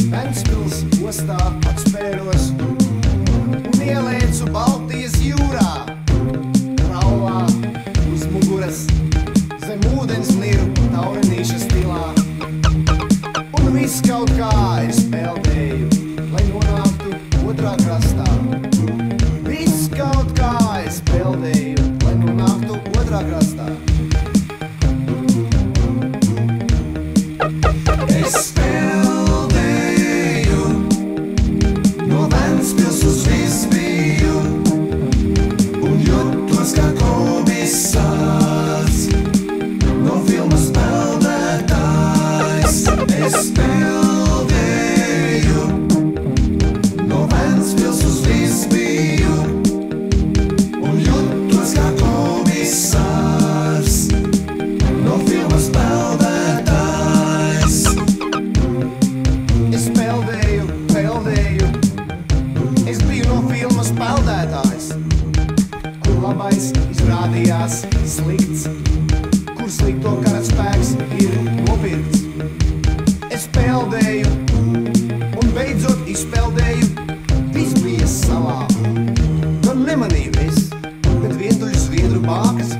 Ventspils ostā atspēros un ielēcu Baltijas jūrā. Raulā uz muguras zem ūdens niru taurinīša stilā. Un viss kaut kā es peldēju, lai nonāktu otrā krastā. Viss kaut kā es peldēju, lai nonāktu otrā krastā. Es peldēju no Ventspils uz Visbiju un jutos kā komisārs no filmas Peldētājs. Es peldēju no Ventspils uz Visbiju un jutos kā komisārs no filmas Peldētājs. Es peldēju, es biju no filmas Peldētājs, kur labais izrādījās slikts, kur slikto karaspēks ir nopirkts. Es peldēju un beidzot izpeldēju, viss bija salā. Man nemanīja viss, bet vientuļu zviedru bākas